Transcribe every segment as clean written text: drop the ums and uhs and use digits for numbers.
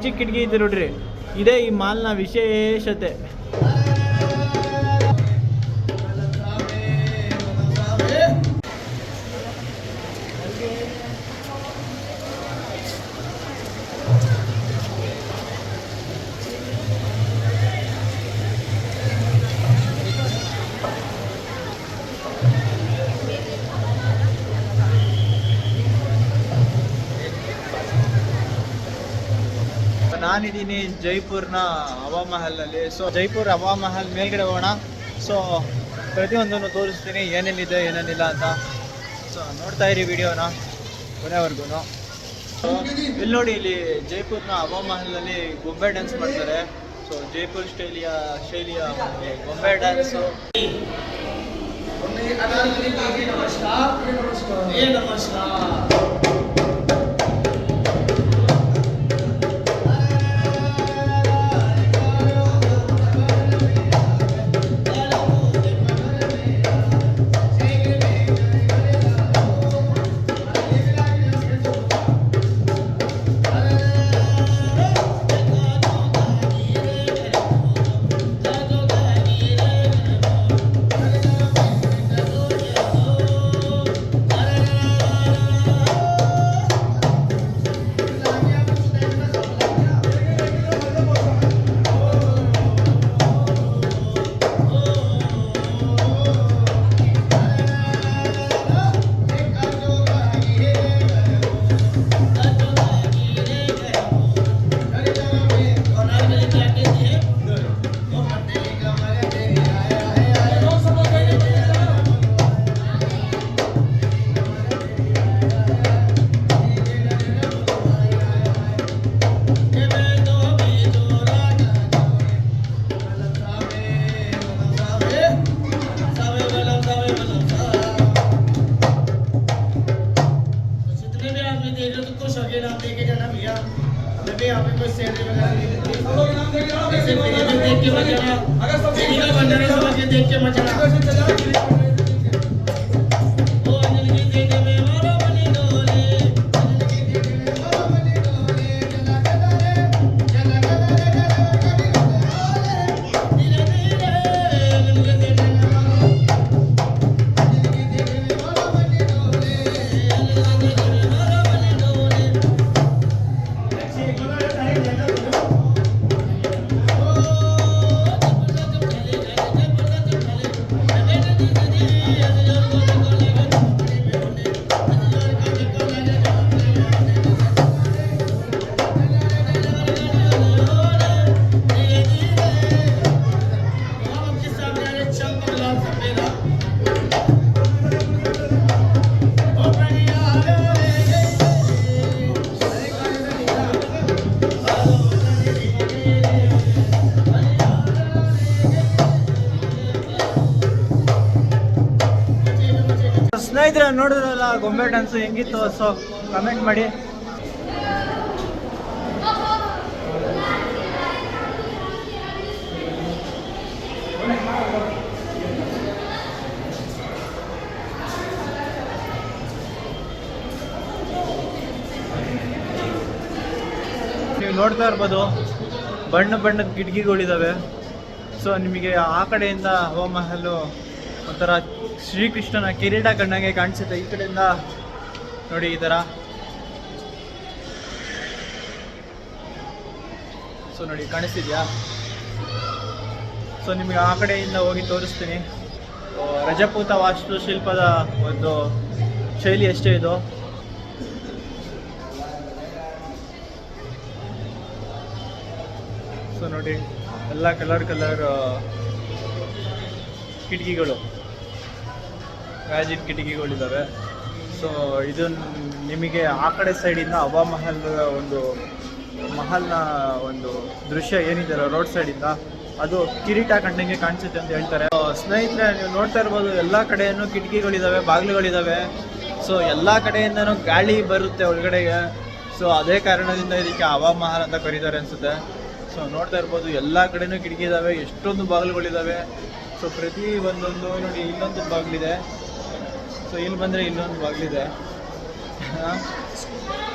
ಚಿಕ್ಕ ಚಿಕ್ಕ ಕಿಟಕಿ ಇದೆ ನೋಡ್ರಿ. ಇದೇ ಈ ಮಾಲ್ನ ವಿಶೇಷತೆ. ನಾನಿದ್ದೀನಿ ಜೈಪುರ್ನ ಹವಾ ಮಹಲ್ನಲ್ಲಿ. ಸೊ ಜೈಪುರ್ ಹವಾ ಮಹಲ್ ಮೇಲ್ಗಡೆ ಹೋಗೋಣ. ಸೊ ಪ್ರತಿಯೊಂದನ್ನು ತೋರಿಸ್ತೀನಿ ಏನೇನಿದೆ ಏನೇನಿಲ್ಲ ಅಂತ. ಸೊ ನೋಡ್ತಾ ಇರಿ ವಿಡಿಯೋನ ಕೊನೆವರೆಗೂ. ಇಲ್ಲಿ ನೋಡಿ, ಇಲ್ಲಿ ಜೈಪುರ್ನ ಹವಾ ಮಹಲ್ನಲ್ಲಿ ಗೊಂಬೆ ಡ್ಯಾನ್ಸ್ ಮಾಡ್ತಾರೆ. ಸೊ ಜೈಪುರ್ ಶೈಲಿಯ ಗೊಂಬೆ ಡ್ಯಾನ್ಸು. ಸ್ನೇಹಿತರೆ, ನೋಡಿದ್ರಲ್ಲ ಗೊಂಬೆ ಡ್ಯಾನ್ಸು ಹೆಂಗಿತ್ತು. ಸೊ ಕಮೆಂಟ್ ಮಾಡಿ. ನೀವು ನೋಡ್ತಾ ಇರ್ಬೋದು ಬಣ್ಣದ ಕಿಟಕಿಗಳಿದ್ದಾವೆ. ಸೊ ನಿಮಗೆ ಆ ಕಡೆಯಿಂದ ಹವಾ ಮಹಲು ಒಂಥರ ಶ್ರೀಕೃಷ್ಣನ ಕಿರೀಟ ಕಣ್ಣಂಗೆ ಕಾಣಿಸುತ್ತೆ. ಈ ಕಡೆಯಿಂದ ನೋಡಿ ಈ ಥರ. ಸೊ ನೋಡಿ ಕಾಣಿಸ್ತಿದ್ಯಾ? ಸೊ ನಿಮಗೆ ಆ ಕಡೆಯಿಂದ ಹೋಗಿ ತೋರಿಸ್ತೀನಿ. ರಜಪೂತ ವಾಸ್ತುಶಿಲ್ಪದ ಒಂದು ಶೈಲಿ ಅಷ್ಟೇ ಇದು. ಸೊ ನೋಡಿ ಎಲ್ಲ ಕಲರ್ ಕಿಟಕಿಗಳು, ಮ್ಯಾಜಿಕ್ ಕಿಟಕಿಗಳಿದ್ದಾವೆ. ಸೊ ಇದು ನಿಮಗೆ ಆ ಕಡೆ ಸೈಡಿಂದ ಹವಾ ಮಹಲ್ನ ಒಂದು ದೃಶ್ಯ ಏನಿದೆ ರೋಡ್ ಸೈಡಿಂದ ಅದು ಕಿರೀಟ ಕಂಡಂಗೆ ಕಾಣಿಸುತ್ತೆ ಅಂತ ಹೇಳ್ತಾರೆ. ಸ್ನೇಹಿತರೆ, ನೀವು ನೋಡ್ತಾ ಇರ್ಬೋದು ಎಲ್ಲ ಕಡೆಯೂ ಕಿಟಕಿಗಳಿದ್ದಾವೆ, ಬಾಗಿಲುಗಳಿದ್ದಾವೆ. ಸೊ ಎಲ್ಲ ಕಡೆಯಿಂದನೂ ಗಾಳಿ ಬರುತ್ತೆ ಒಳಗಡೆಗೆ. ಸೊ ಅದೇ ಕಾರಣದಿಂದ ಇದಕ್ಕೆ ಹವಾ ಮಹಲ್ ಅಂತ ಕರೀತಾರೆ ಅನಿಸುತ್ತೆ. ಸೊ ನೋಡ್ತಾ ಇರ್ಬೋದು ಎಲ್ಲ ಕಡೆನೂ ಕಿಟಕಿ ಇದ್ದಾವೆ, ಎಷ್ಟೊಂದು ಬಾಗಿಲುಗಳಿದ್ದಾವೆ. ಸೊ ಪ್ರತಿ ಒಂದೊಂದು ನೋಡಿ, ಇಲ್ಲೊಂದು ಬಾಗಿಲಿದೆ. ಸೊ ಇಲ್ಲಿ ಬಂದರೆ ಇಲ್ಲೊಂದು ಬಾಗಿಲಿದೆ.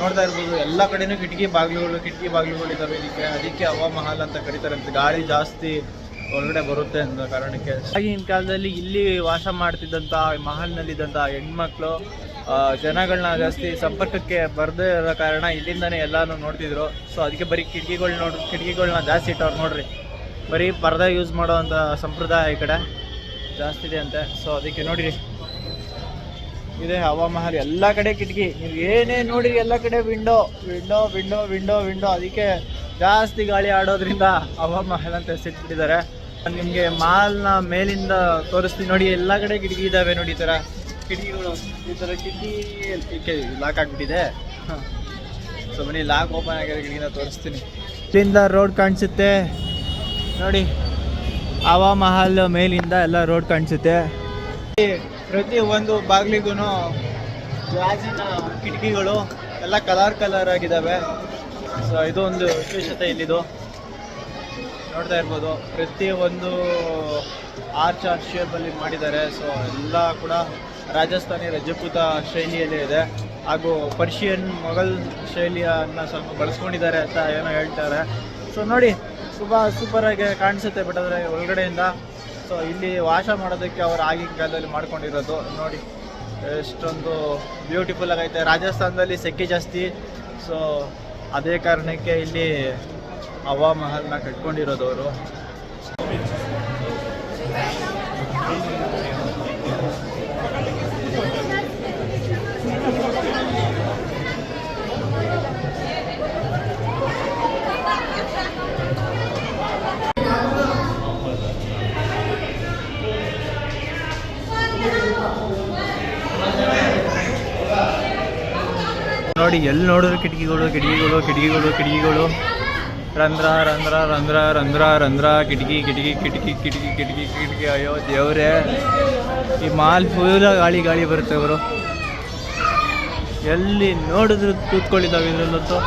ನೋಡ್ತಾ ಇರ್ಬೋದು ಎಲ್ಲ ಕಡೆನೂ ಕಿಟಕಿ ಬಾಗಿಲುಗಳು ಇದ್ದಾವೆ. ಅದಕ್ಕೆ ಹವಾ ಮಹಲ್ ಅಂತ ಕರೀತಾರೆ ಅಂತ. ಗಾಳಿ ಜಾಸ್ತಿ ಹೊರಗಡೆ ಬರುತ್ತೆ ಅನ್ನೋ ಕಾರಣಕ್ಕೆ. ಆಗಿನ ಕಾಲದಲ್ಲಿ ಇಲ್ಲಿ ವಾಸ ಮಾಡ್ತಿದ್ದಂಥ ಮಹಲ್ನಲ್ಲಿದ್ದಂಥ ಹೆಣ್ಮಕ್ಳು ಜನಗಳನ್ನ ಜಾಸ್ತಿ ಸಂಪರ್ಕಕ್ಕೆ ಬರದೇ ಇರೋ ಕಾರಣ ಇಲ್ಲಿಂದನೇ ಎಲ್ಲಾನು ನೋಡ್ತಿದ್ರು. ಸೊ ಅದಕ್ಕೆ ಬರೀ ಕಿಟಕಿಗಳನ್ನ ಜಾಸ್ತಿ ಇಟ್ಟವ್ರು ನೋಡ್ರಿ. ಬರೀ ಪರ್ದೆ ಯೂಸ್ ಮಾಡೋ ಅಂಥ ಸಂಪ್ರದಾಯ ಈ ಕಡೆ ಜಾಸ್ತಿ ಇದೆ ಅಂತೆ. ಸೊ ಅದಕ್ಕೆ ನೋಡಿರಿ, ಇದೆ ಹವಾ ಮಹಲ್. ಎಲ್ಲ ಕಡೆ ಕಿಟಕಿ, ನೀವು ಏನೇ ನೋಡಿರಿ ಎಲ್ಲ ಕಡೆ window window window window window. ಅದಕ್ಕೆ ಜಾಸ್ತಿ ಗಾಳಿ ಆಡೋದ್ರಿಂದ ಹವಾ ಮಹಲ್ ಅಂತ ಹೆಸರಿಟ್ಟಿದ್ದಾರೆ. ನಿಮಗೆ ಮಾಲ್ನ ಮೇಲಿಂದ ತೋರಿಸ್ತೀನಿ ನೋಡಿ. ಎಲ್ಲ ಕಡೆ ಕಿಟಕಿ ಇದ್ದಾವೆ ನೋಡಿ. ಈ ಥರ ಕಿಟಕಿಗಳು, ಈ ಥರ ಕಿಟಕಿ ಲಾಕ್ ಆಗಿಬಿಟ್ಟಿದೆ. ಸೊ ಬನ್ನಿ, ಲಾಕ್ ಓಪನ್ ಆಗಿರೋ ಕಿಟಕಿನ ತೋರಿಸ್ತೀನಿ. ಇಲ್ಲಿಂದ ರೋಡ್ ಕಾಣಿಸುತ್ತೆ ನೋಡಿ. ಹವಾ ಮಹಲ್ ಮೇಲಿಂದ ಎಲ್ಲ ರೋಡ್ ಕಾಣಿಸುತ್ತೆ. ಪ್ರತಿ ಒಂದು ಬಾಗಿಲಿಗೂ ಗ್ಲಾಸಿನ ಕಿಟಕಿಗಳು ಎಲ್ಲ ಕಲರ್ ಆಗಿದ್ದಾವೆ. ಸೊ ಇದು ಒಂದು ವಿಶೇಷತೆ ಇಲ್ಲಿದು. ನೋಡ್ತಾ ಇರ್ಬೋದು, ಪ್ರತಿ ಒಂದು ಆರ್ಚ್ ಶೇಪಲ್ಲಿ ಮಾಡಿದ್ದಾರೆ. ಸೊ ಎಲ್ಲ ಕೂಡ ರಾಜಸ್ಥಾನಿ ರಜಪೂತ ಶೈಲಿಯಲ್ಲೇ ಇದೆ. ಹಾಗೂ ಪರ್ಷಿಯನ್ ಮೊಘಲ್ ಶೈಲಿಯನ್ನು ಸ್ವಲ್ಪ ಬಳಸ್ಕೊಂಡಿದ್ದಾರೆ ಅಂತ ಏನೋ ಹೇಳ್ತಾರೆ. ಸೊ ನೋಡಿ, ಸೂಪರಾಗಿ ಕಾಣಿಸುತ್ತೆ ಬಟ್ ಆದರೆ ಒಳಗಡೆಯಿಂದ. ಸೊ ಇಲ್ಲಿ ವಾಸ ಮಾಡೋದಕ್ಕೆ ಅವರು ಆಗಿನ ಕಾಲದಲ್ಲಿ ಮಾಡ್ಕೊಂಡಿರೋದು ನೋಡಿ, ಎಷ್ಟೊಂದು ಬ್ಯೂಟಿಫುಲ್ ಆಗೈತೆ. ರಾಜಸ್ಥಾನದಲ್ಲಿ ಸೆಕೆ ಜಾಸ್ತಿ. ಸೊ ಅದೇ ಕಾರಣಕ್ಕೆ ಇಲ್ಲಿ ಹವಾ ಮಹಲ್ನ ಕಟ್ಕೊಂಡಿರೋದು ಅವರು. ನೋಡಿ, ಎಲ್ಲಿ ನೋಡಿದ್ರು ಕಿಟಕಿಗಳು, ರಂಧ್ರ, ಕಿಟಕಿ. ಅಯ್ಯೋ ದೇವ್ರೆ, ಈ ಮಾಲ್ ಫುಲ್ ಗಾಳಿ ಬರುತ್ತೆ. ಅವರು ಎಲ್ಲಿ ನೋಡಿದ್ರು ಕೂತ್ಕೊಂಡಿದ್ದಾವೆ ಇದ್ರಲ್ಲಂತೂ.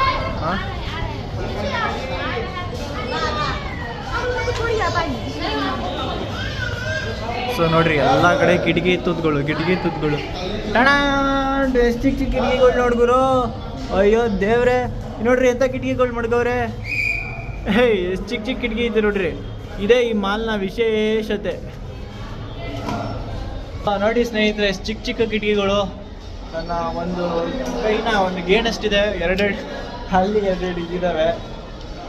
ಸೊ ನೋಡ್ರಿ, ಎಲ್ಲ ಕಡೆ ಕಿಟಕಿ ತುದ್ಗಳು. ಎಷ್ಟು ಚಿಕ್ಕ ಕಿಟಕಿಗಳು ನೋಡ್ಗುರು. ಅಯ್ಯೋ ದೇವ್ರೆ, ನೋಡ್ರಿ ಎಂಥ ಕಿಟಕಿಗಳು ಮಡ್ಗವ್ರೆ. ಎಷ್ಟು ಚಿಕ್ಕ ಕಿಟಕಿ ಇದೆ ನೋಡ್ರಿ. ಇದೇ ಈ ಮಾಲ್ನ ವಿಶೇಷತೆ. ನೋಡಿ ಸ್ನೇಹಿತರೆ, ಎಷ್ಟು ಚಿಕ್ಕ ಕಿಟಕಿಗಳು. ನನ್ನ ಒಂದು ಕೈನ ಒಂದು ಗೇಣಷ್ಟಿದೆ. ಎರಡು ಇದ್ದಾವೆ.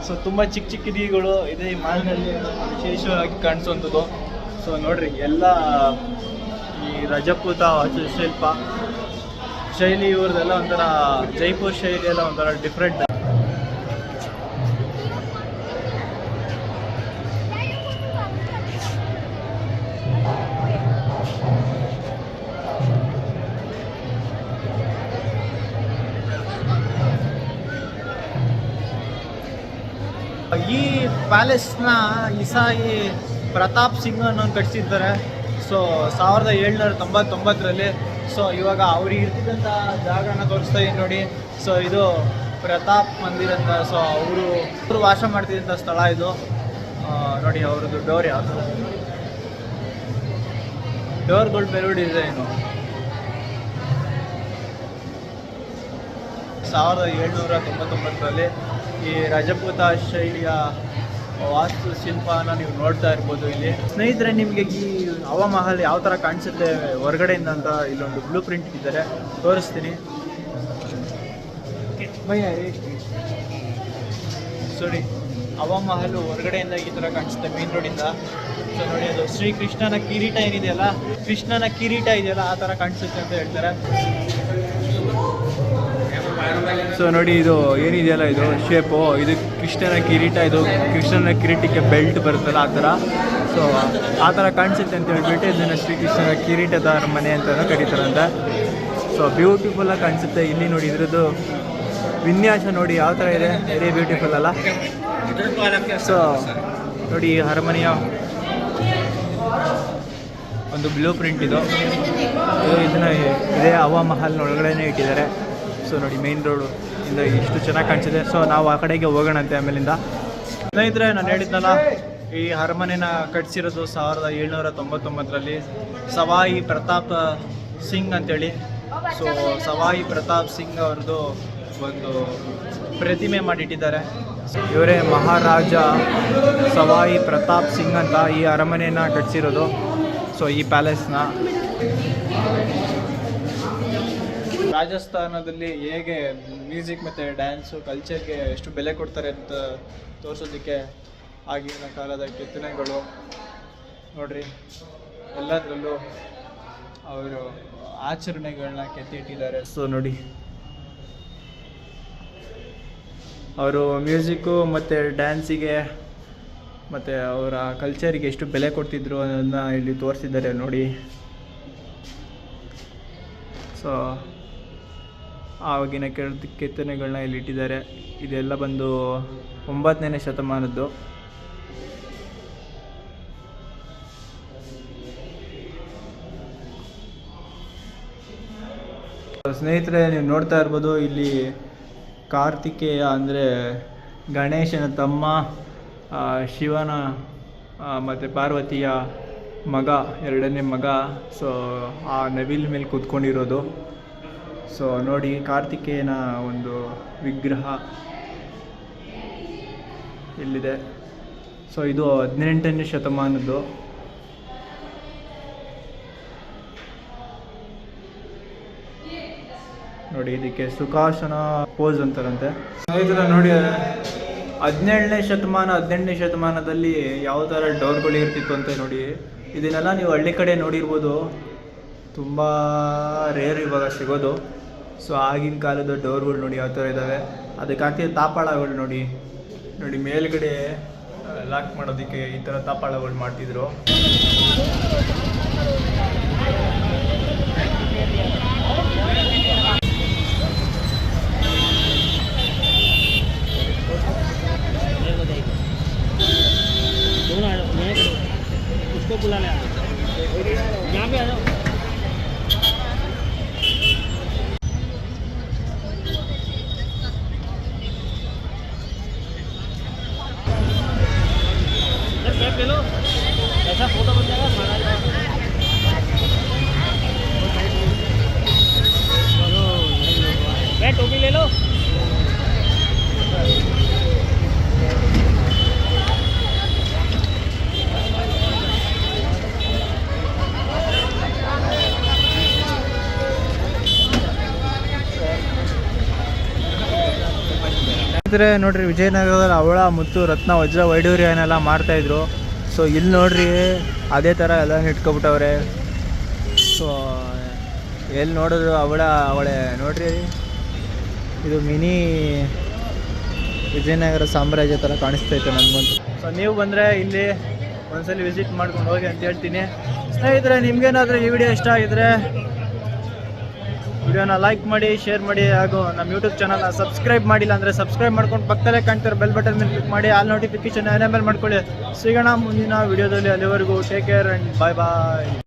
ಸೊ ತುಂಬ ಚಿಕ್ಕ ಕಿಟಕಿಗಳು ಇದೆ ಈ ಮಾಲ್ನಲ್ಲಿ ವಿಶೇಷವಾಗಿ ಕಾಣಿಸುವಂಥದ್ದು. ಸೊ ನೋಡ್ರಿ, ಎಲ್ಲ ಈ ರಜಪೂತ ವಾಸ್ತುಶಿಲ್ಪ ಶೈಲಿ ಇವ್ರದ್ದೆಲ್ಲ ಒಂಥರ ಜೈಪುರ್ ಶೈಲಿ ಎಲ್ಲ ಒಂಥರ ಡಿಫ್ರೆಂಟ್. ಈ ಪ್ಯಾಲೇಸ್ನ ಇಸಾಯಿ ಪ್ರತಾಪ್ ಸಿಂಗ್ ಅನ್ನೋನು ಕಟ್ಟಿಸಿರ್ತಾರೆ. ಸೊ 1799ರಲ್ಲಿ. ಸೊ ಇವಾಗ ಅವ್ರಿಗೆ ಇರ್ತಿದ್ದಂಥ ಜಾಗನ ತೋರಿಸ್ತಾ ಇದ್ದೀನಿ ನೋಡಿ. ಸೊ ಇದು ಪ್ರತಾಪ್ ಮಂದಿರ್ ಅಂತ. ಸೊ ಅವರು ವಾಸ ಮಾಡ್ತಿದ್ದಂಥ ಸ್ಥಳ ಇದು ನೋಡಿ. ಅವ್ರದ್ದು ಡೋರ್ ಯಾವ ಥರ, ಡೋರ್ಗಳು ಬೇರೆ ಡಿಸೈನು. 1799ರಲ್ಲಿ ಈ ರಜಪೂತ ಶೈಲಿಯ ವಾಸ್ತುಶಿಲ್ಪನ ನೀವು ನೋಡ್ತಾ ಇರ್ಬೋದು ಇಲ್ಲಿ. ಸ್ನೇಹಿತರೆ, ನಿಮಗೆ ಈ ಹವಾ ಮಹಲ್ ಯಾವ ಥರ ಕಾಣಿಸುತ್ತೆ ಹೊರಗಡೆಯಿಂದ ಅಂತ ಇಲ್ಲೊಂದು ಬ್ಲೂ ಪ್ರಿಂಟ್ ಇದ್ದಾರೆ, ತೋರಿಸ್ತೀನಿ. ಸರಿ, ಹವಾ ಮಹಲ್ ಹೊರಗಡೆಯಿಂದ ಈ ಥರ ಕಾಣಿಸುತ್ತೆ ಮೇನ್ ರೋಡಿಂದ. ಸೊ ನೋಡಿ, ಅದು ಶ್ರೀ ಕೃಷ್ಣನ ಕಿರೀಟ ಇದೆಯಲ್ಲ ಆ ಥರ ಕಾಣಿಸುತ್ತೆ ಅಂತ ಹೇಳ್ತಾರೆ. ಸೊ ನೋಡಿ, ಇದು ಏನಿದೆಯಲ್ಲ ಇದು ಶೇಪು, ಇದು ಕೃಷ್ಣನ ಕಿರೀಟ. ಇದು ಕೃಷ್ಣನ ಕಿರೀಟಕ್ಕೆ ಬೆಲ್ಟ್ ಬರುತ್ತಲ್ಲ ಆ ಥರ. ಸೊ ಆ ಥರ ಕಾಣಿಸುತ್ತೆ ಅಂತ ಹೇಳ್ಬಿಟ್ಟು ಇದನ್ನು ಶ್ರೀಕೃಷ್ಣನ ಕಿರೀಟದ ಮನೆ ಅಂತಲೂ ಕರೀತಾರಂತೆ. ಸೊ ಬ್ಯೂಟಿಫುಲ್ಲಾಗಿ ಕಾಣಿಸುತ್ತೆ. ಇಲ್ಲಿ ನೋಡಿ, ಇದ್ರದ್ದು ವಿನ್ಯಾಸ ನೋಡಿ ಯಾವ ಥರ ಇದೆ, ವೆರಿ ಬ್ಯೂಟಿಫುಲ್ ಅಲ್ಲ. ಸೊ ನೋಡಿ, ಈ ಅರಮನೆಯ ಒಂದು ಬ್ಲೂ ಪ್ರಿಂಟ್ ಇದು. ಇದನ್ನು ಇದೇ ಹವಾ ಮಹಲ್ನ ಒಳಗಡೆನೇ ಇಟ್ಟಿದ್ದಾರೆ. ಸೊ ನೋಡಿ, ಮೇನ್ ರೋಡು ಇಂದ ಇಷ್ಟು ಚೆನ್ನಾಗಿ ಕಾಣಿಸಿದೆ. ಸೊ ನಾವು ಆ ಕಡೆಗೆ ಹೋಗೋಣಂತೆ ಆಮೇಲಿಂದ. ಸ್ನೇಹಿತರೆ, ನಾನು ಹೇಳಿದ್ನಲ್ಲ, ಈ ಅರಮನೆನ ಕಟ್ಟಿಸಿರೋದು 1799ರಲ್ಲಿ ಸವಾಯಿ ಪ್ರತಾಪ್ ಸಿಂಗ್ ಅಂತೇಳಿ. ಸೊ ಸವಾಯಿ ಪ್ರತಾಪ್ ಸಿಂಗ್ ಅವ್ರದ್ದು ಒಂದು ಪ್ರತಿಮೆ ಮಾಡಿಟ್ಟಿದ್ದಾರೆ. ಇವರೇ ಮಹಾರಾಜ ಸವಾಯಿ ಪ್ರತಾಪ್ ಸಿಂಗ್ ಅಂತ ಈ ಅರಮನೆಯನ್ನು ಕಟ್ಟಿಸಿರೋದು. ಸೊ ಈ ಪ್ಯಾಲೇಸ್ನ ರಾಜಸ್ಥಾನದಲ್ಲಿ ಹೇಗೆ ಮ್ಯೂಸಿಕ್ ಮತ್ತು ಡ್ಯಾನ್ಸು ಕಲ್ಚರ್ಗೆ ಎಷ್ಟು ಬೆಲೆ ಕೊಡ್ತಾರೆ ಅಂತ ತೋರಿಸೋದಕ್ಕೆ ಆಗಿನ ಕಾಲದ ಕೆತ್ತನೆಗಳು ನೋಡ್ರಿ. ಎಲ್ಲದರಲ್ಲೂ ಅವರು ಆಚರಣೆಗಳನ್ನ ಕೆತ್ತಿಟ್ಟಿದ್ದಾರೆ. ಸೊ ನೋಡಿ, ಅವರು ಮ್ಯೂಸಿಕ್ಕು ಮತ್ತು ಡ್ಯಾನ್ಸಿಗೆ ಮತ್ತು ಅವರ ಕಲ್ಚರಿಗೆ ಎಷ್ಟು ಬೆಲೆ ಕೊಡ್ತಿದ್ರು ಅನ್ನೋದನ್ನ ಇಲ್ಲಿ ತೋರಿಸಿದ್ದಾರೆ ನೋಡಿ. ಸೊ ಆವಾಗಿನ ಕೆತ್ತನೆಗಳನ್ನ ಇಲ್ಲಿ ಇಟ್ಟಿದ್ದಾರೆ. ಇದೆಲ್ಲ ಬಂದು 9ನೇ ಶತಮಾನದ್ದು. ಸ್ನೇಹಿತರೆ, ನೀವು ನೋಡ್ತಾ ಇರ್ಬೋದು ಇಲ್ಲಿ ಕಾರ್ತಿಕೇಯ ಅಂದರೆ ಗಣೇಶನ ತಮ್ಮ, ಶಿವನ ಮತ್ತು ಪಾರ್ವತಿಯ ಮಗ, ಎರಡನೇ ಮಗ. ಸೊ ಆ ನವಿಲ್ ಮೇಲೆ ಕೂತ್ಕೊಂಡಿರೋದು. ಸೊ ನೋಡಿ, ಕಾರ್ತಿಕೇಯನ ಒಂದು ವಿಗ್ರಹ ಇಲ್ಲಿದೆ. ಸೊ ಇದು 18ನೇ ಶತಮಾನದ್ದು. ನೋಡಿ, ಇದಕ್ಕೆ ಸುಖಾಸನ ಪೋಸ್ ಅಂತಾರಂತೆ. ಸ್ನೇಹಿತರೆ ನೋಡಿ, 18ನೇ ಶತಮಾನದಲ್ಲಿ ಯಾವ ಥರ ಡೋರ್ಗಳು ಇರ್ತಿತ್ತು ಅಂತ ನೋಡಿ. ಇದನ್ನೆಲ್ಲ ನೀವು ಹಳ್ಳಿ ಕಡೆ ನೋಡಿರ್ಬೋದು, ತುಂಬ ರೇರ್ ಇವಾಗ ಸಿಗೋದು. ಸೊ ಆಗಿನ ಕಾಲದ ಡೋರ್ಗಳು ನೋಡಿ ಯಾವ ಥರ ಇದ್ದಾವೆ. ಅದಕ್ಕೆ ಹಾಕ್ತಿದ್ದ ತಾಪಾಳಗಳು ನೋಡಿ. ನೋಡಿ ಮೇಲ್ಗಡೆ ಲಾಕ್ ಮಾಡೋದಕ್ಕೆ ಈ ಥರ ತಾಪಾಳಗಳು ಮಾಡ್ತಿದ್ರು. उसको बुला ले, यहाँ पे आ जाओ. कैप ले लो, ऐसा फोटो बन जाएगा. टोपी ले लो. ನೋಡ್ರಿ, ವಿಜಯನಗರದಲ್ಲಿ ಅವಳ ಮುತ್ತು ರತ್ನ ವಜ್ರ ವೈಡೂರ್ಯನೆಲ್ಲ ಮಾಡ್ತಾಯಿದ್ರು. ಸೊ ಇಲ್ಲಿ ನೋಡ್ರಿ, ಅದೇ ಥರ ಎಲ್ಲ ಇಟ್ಕೊಬಿಟ್ಟವ್ರೆ. ಸೊ ಎಲ್ಲಿ ನೋಡಿದ್ರು ಅವಳೆ ನೋಡ್ರಿ. ಇದು ಮಿನಿ ವಿಜಯನಗರ ಸಾಮ್ರಾಜ್ಯ ಥರ ಕಾಣಿಸ್ತೈತೆ ನನಗಂತೂ. ಸೊ ನೀವು ಬಂದರೆ ಇಲ್ಲಿ ಒಂದ್ಸಲ ವಿಸಿಟ್ ಮಾಡ್ಕೊಂಡು ಹೋಗಿ ಅಂತ ಹೇಳ್ತೀನಿ. ಸ್ನೇಹಿತರೆ, ನಿಮ್ಗೇನಾದರೂ ಈ ವಿಡಿಯೋ ಇಷ್ಟ ಆಗಿದ್ರೆ ವಿಡಿಯೋನ ಲೈಕ್ ಮಾಡಿ, ಶೇರ್ ಮಾಡಿ, ಹಾಗೂ ನಮ್ಮ ಯೂಟ್ಯೂಬ್ ಚಾನಲ್ನ ಸಬ್ಸ್ಕ್ರೈಬ್ ಮಾಡಿಲ್ಲ ಅಂದರೆ ಸಬ್ಸ್ಕ್ರೈಬ್ ಮಾಡ್ಕೊಂಡು ಪಕ್ಕದಲ್ಲೇ ಕಾಣ್ತಿರೋ ಬೆಲ್ ಬಟನ್ ಮೇಲೆ ಕ್ಲಿಕ್ ಮಾಡಿ, ಆಲ್ ನೋಟಿಫಿಕೇಶನ್ ಎನೇಬಲ್ ಮಾಡ್ಕೊಳ್ಳಿ. ಸಿಗೋಣ ಮುಂದಿನ ವಿಡಿಯೋದಲ್ಲಿ. ಅಲ್ಲಿವರೆಗೂ take care and bye bye.